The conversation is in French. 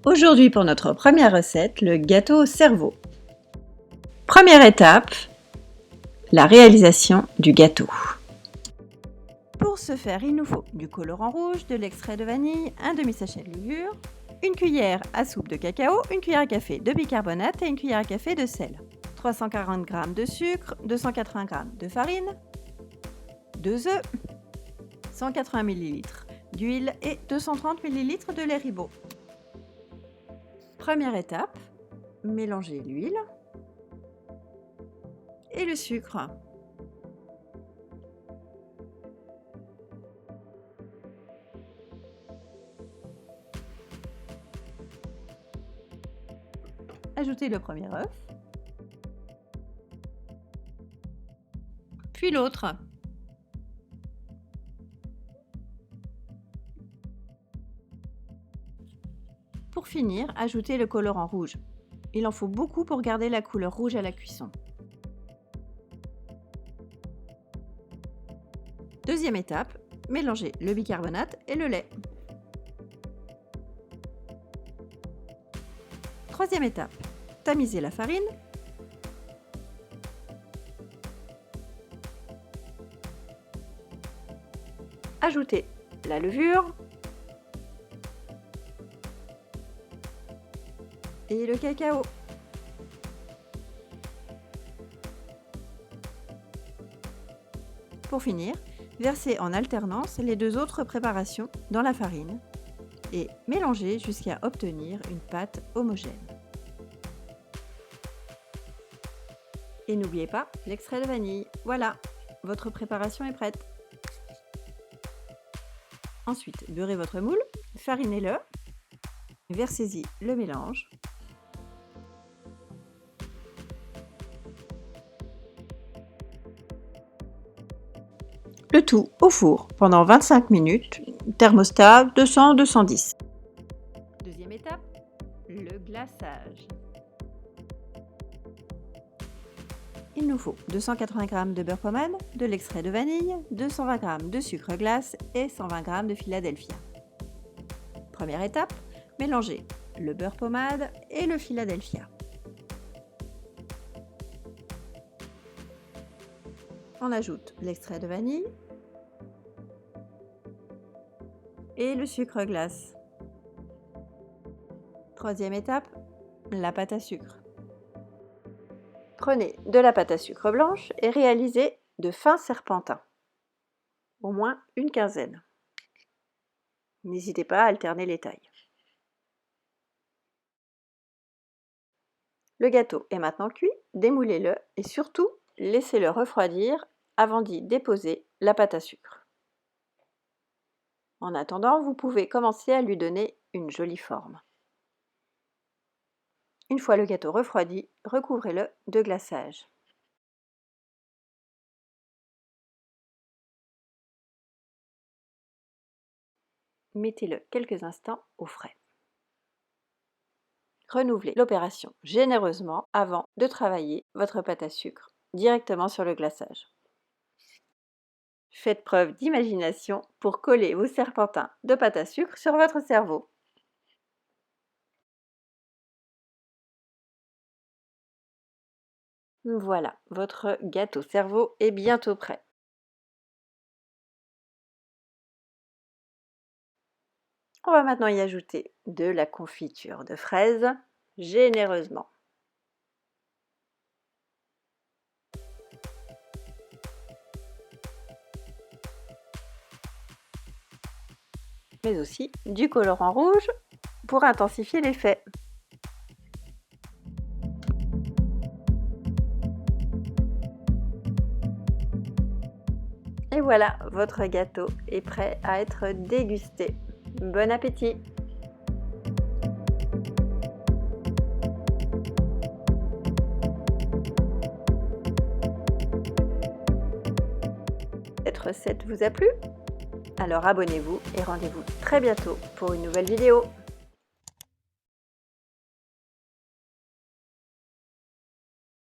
Aujourd'hui pour notre première recette, le gâteau au cerveau. Première étape, la réalisation du gâteau. Pour ce faire, il nous faut du colorant rouge, de l'extrait de vanille, un demi-sachet de levure, une cuillère à soupe de cacao, une cuillère à café de bicarbonate et une cuillère à café de sel, 340 g de sucre, 280 g de farine, 2 œufs, 180 ml d'huile et 230 ml de lait Ribot. Première étape, mélangez l'huile et le sucre. Ajoutez le premier œuf, puis l'autre. Pour finir, ajoutez le colorant rouge. Il en faut beaucoup pour garder la couleur rouge à la cuisson. Deuxième étape, mélangez le bicarbonate et le lait. Troisième étape, tamisez la farine. Ajoutez la levure et le cacao. Pour finir, versez en alternance les deux autres préparations dans la farine et mélangez jusqu'à obtenir une pâte homogène. Et n'oubliez pas l'extrait de vanille. Voilà, votre préparation est prête. Ensuite, beurrez votre moule, farinez-le, versez-y le mélange. Le tout au four pendant 25 minutes, thermostat 200-210. Deuxième étape, le glaçage. Il nous faut 280 g de beurre pommade, de l'extrait de vanille, 220 g de sucre glace et 120 g de Philadelphia. Première étape, mélangez le beurre pommade et le Philadelphia. On ajoute l'extrait de vanille et le sucre glace. Troisième étape, la pâte à sucre. Prenez de la pâte à sucre blanche et réalisez de fins serpentins, au moins une quinzaine. N'hésitez pas à alterner les tailles. Le gâteau est maintenant cuit, démoulez-le et surtout laissez-le refroidir avant d'y déposer la pâte à sucre. En attendant, vous pouvez commencer à lui donner une jolie forme. Une fois le gâteau refroidi, recouvrez-le de glaçage. Mettez-le quelques instants au frais. Renouvelez l'opération généreusement avant de travailler votre pâte à sucre directement sur le glaçage. Faites preuve d'imagination pour coller vos serpentins de pâte à sucre sur votre cerveau. Voilà, votre gâteau cerveau est bientôt prêt. On va maintenant y ajouter de la confiture de fraises généreusement. Mais aussi du colorant rouge pour intensifier l'effet. Et voilà, votre gâteau est prêt à être dégusté. Bon appétit! Cette recette vous a plu? Alors abonnez-vous et rendez-vous très bientôt pour une nouvelle vidéo.